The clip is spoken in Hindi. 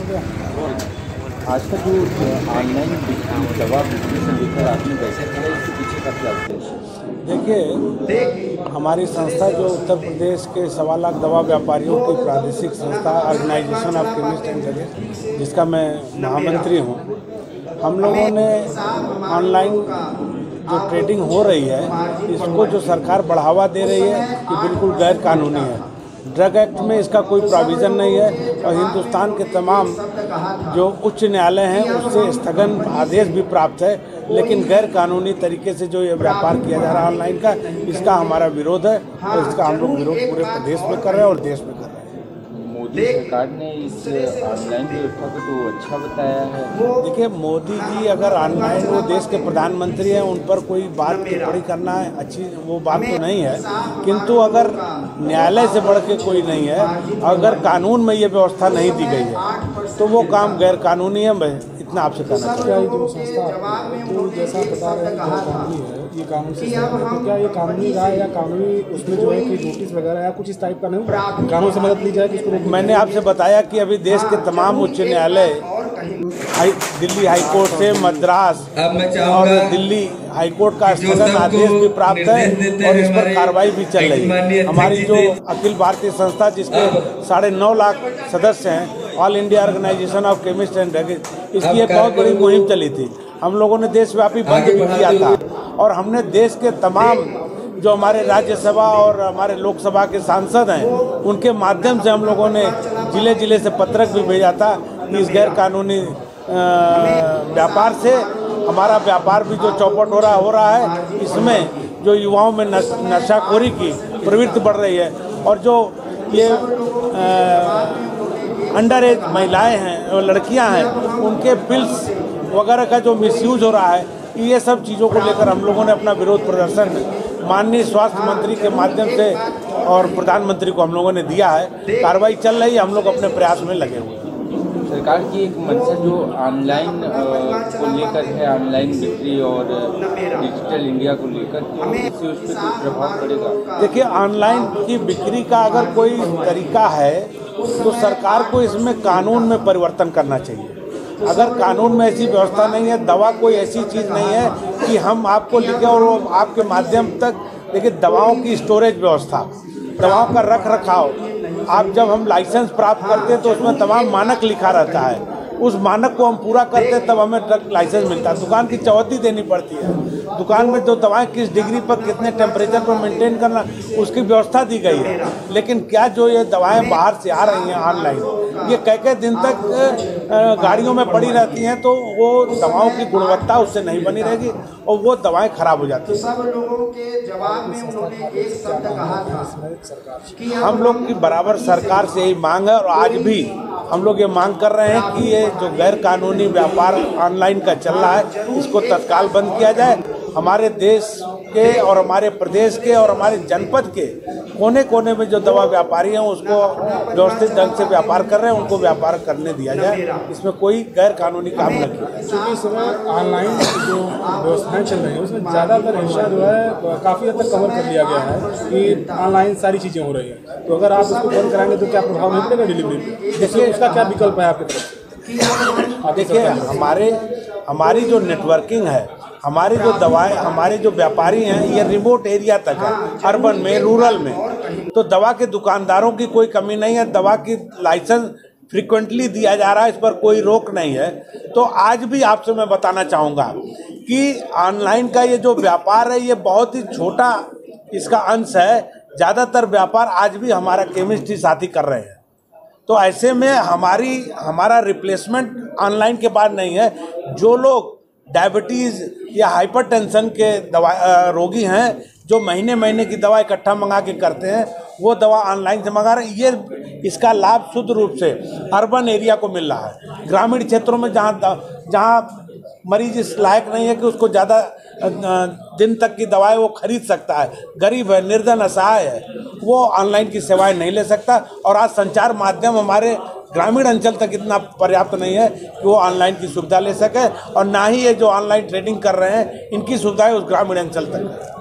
आज का जो ऑनलाइन दवा बिक्री से लेकर आपने बैठक किया, इसके पीछे का क्या उद्देश्य है? देखिए, हमारी संस्था जो उत्तर प्रदेश के 1.25 लाख दवा व्यापारियों की प्रादेशिक संस्था organisation of chemist and druggist, जिसका मैं महामंत्री हूँ, हम लोगों ने ऑनलाइन जो ट्रेडिंग हो रही है इसको जो सरकार बढ़ावा दे रही है ये बिल्कुल गैर कानूनी है। ड्रग एक्ट में इसका कोई प्रोविज़न नहीं है और हिंदुस्तान के तमाम जो उच्च न्यायालय हैं उससे स्थगन आदेश भी प्राप्त है, लेकिन गैर कानूनी तरीके से जो ये व्यापार किया जा रहा है ऑनलाइन का, इसका हमारा विरोध है और इसका हम लोग विरोध पूरे प्रदेश में कर रहे हैं और देश में कर रहे हैं। मोदी सरकार ने इस ऑनलाइन व्यवस्था को तो अच्छा बताया है। देखिए, मोदी जी अगर ऑनलाइन, वो देश के प्रधानमंत्री हैं, उन पर कोई बात टिप्पणी करना है अच्छी वो बात तो नहीं है, किंतु अगर न्यायालय से बढ़ के कोई नहीं है, अगर कानून में ये व्यवस्था नहीं दी गई है तो वो काम गैर कानूनी है। मैं इतना आपसे कहना चाहता हूँ। जो संस्था तो जैसा बता रहे हैं कानूनी है, ये कानून से तो क्या ये कानूनी राय या कानूनी उसमें जो है कि नोटिस वगैरह या कुछ इस टाइप का नहीं, कानून से मदद ली जाए कि इसको? मैंने आपसे बताया कि अभी देश के तमाम उच्च न्यायालय, दिल्ली हाईकोर्ट से मद्रास और दिल्ली हाईकोर्ट का स्थगन आदेश भी प्राप्त है और इस पर कार्रवाई भी चल रही है। हमारी जो अखिल भारतीय संस्था जिसके 9.5 लाख सदस्य हैं, all India organisation of chemist and druggist, इसकी एक बहुत बड़ी मुहिम चली थी। हम लोगों ने देशव्यापी बंद भी किया था और हमने देश के तमाम जो हमारे राज्यसभा और हमारे लोकसभा के सांसद हैं उनके माध्यम से हम लोगों ने जिले जिले से पत्रक भी भेजा था कि इस गैर कानूनी व्यापार से हमारा व्यापार भी जो चौपट हो रहा है, इसमें जो युवाओं में नशाखोरी की प्रवृत्ति बढ़ रही है और जो ये अंडर एज महिलाएँ हैं और लड़कियाँ हैं, उनके पिल्स वगैरह का जो मिसयूज हो रहा है, ये सब चीज़ों को लेकर हम लोगों ने अपना विरोध प्रदर्शन माननीय स्वास्थ्य मंत्री के माध्यम से और प्रधानमंत्री को हम लोगों ने दिया है। कार्रवाई चल रही है, हम लोग अपने प्रयास में लगे हुए हैं। सरकार की एक मंशा जो ऑनलाइन को लेकर है, ऑनलाइन बिक्री और डिजिटल इंडिया को लेकर, तो इससे उस पर कोई प्रभाव पड़ेगा? देखिए, ऑनलाइन की बिक्री का अगर कोई तरीका है तो सरकार को इसमें कानून में परिवर्तन करना चाहिए। अगर कानून में ऐसी व्यवस्था नहीं है, दवा कोई ऐसी चीज़ नहीं है कि हम आपको लिखे और आपके माध्यम तक, देखिए दवाओं की स्टोरेज व्यवस्था, दवाओं का रख रखाव, आप जब हम लाइसेंस प्राप्त करते हैं तो उसमें तमाम मानक लिखा रहता है, उस मानक को हम पूरा करते हैं तब हमें ड्रग लाइसेंस मिलता है। दुकान की चौहद्दी देनी पड़ती है, दुकान में जो दवाएं किस डिग्री पर कितने टेम्परेचर पर मेंटेन करना, उसकी व्यवस्था दी गई है। लेकिन क्या जो ये दवाएं बाहर से आ रही हैं ऑनलाइन, ये कई दिन तक गाड़ियों में पड़ी रहती हैं, तो वो दवाओं की गुणवत्ता उससे नहीं बनी रहेगी और वो दवाएं खराब हो जाती हैं। सब लोगों के जवाब में उन्होंने एक शब्द कहा था कि हम लोग की बराबर सरकार से यही मांग है और आज भी हम लोग ये मांग कर रहे हैं कि ये जो गैर कानूनी व्यापार ऑनलाइन का चल रहा है इसको तत्काल बंद किया जाए। हमारे देश के और हमारे प्रदेश के और हमारे जनपद के कोने कोने में जो दवा व्यापारी हैं उसको व्यवस्थित ढंग से व्यापार कर रहे हैं, उनको व्यापार करने दिया जाए, इसमें कोई गैर कानूनी काम न किया जाए। क्योंकि इस समय ऑनलाइन जो व्यवस्थाएं चल रही हैं उसमें ज़्यादातर हिस्सा जो है काफ़ी हद तक कवर कर लिया गया है कि ऑनलाइन सारी चीज़ें हो रही हैं, तो अगर आप उसको बंद कराएंगे तो क्या प्रभाव नहीं पड़ेगा डिलीवरी पे? देखिए, उसका क्या विकल्प है आपके तरफ से? देखिए, हमारी जो नेटवर्किंग है, हमारी जो दवाएं, हमारे जो व्यापारी हैं, ये रिमोट एरिया तक है, अर्बन में, रूरल में, तो दवा के दुकानदारों की कोई कमी नहीं है। दवा की लाइसेंस फ्रिक्वेंटली दिया जा रहा है, इस पर कोई रोक नहीं है। तो आज भी आपसे मैं बताना चाहूँगा कि ऑनलाइन का ये जो व्यापार है ये बहुत ही छोटा इसका अंश है। ज़्यादातर व्यापार आज भी हमारा केमिस्ट ही साथी कर रहे हैं। तो ऐसे में हमारा रिप्लेसमेंट ऑनलाइन के बाद नहीं है। जो लोग डायबिटीज़ या हाइपरटेंशन के रोगी हैं, जो महीने महीने की दवा इकट्ठा मंगा के करते हैं, वो दवा ऑनलाइन से मंगा रहे हैं। ये इसका लाभ शुद्ध रूप से अर्बन एरिया को मिल रहा है। ग्रामीण क्षेत्रों में जहाँ मरीज इस लायक नहीं है कि उसको ज़्यादा दिन तक की दवाएं वो खरीद सकता है, गरीब है, निर्धन, असहाय है, वो ऑनलाइन की सेवाएं नहीं ले सकता। और आज संचार माध्यम हमारे ग्रामीण अंचल तक इतना पर्याप्त नहीं है कि वो ऑनलाइन की सुविधा ले सके, और ना ही ये जो ऑनलाइन ट्रेडिंग कर रहे हैं इनकी सुविधाएं उस ग्रामीण अंचल तक है।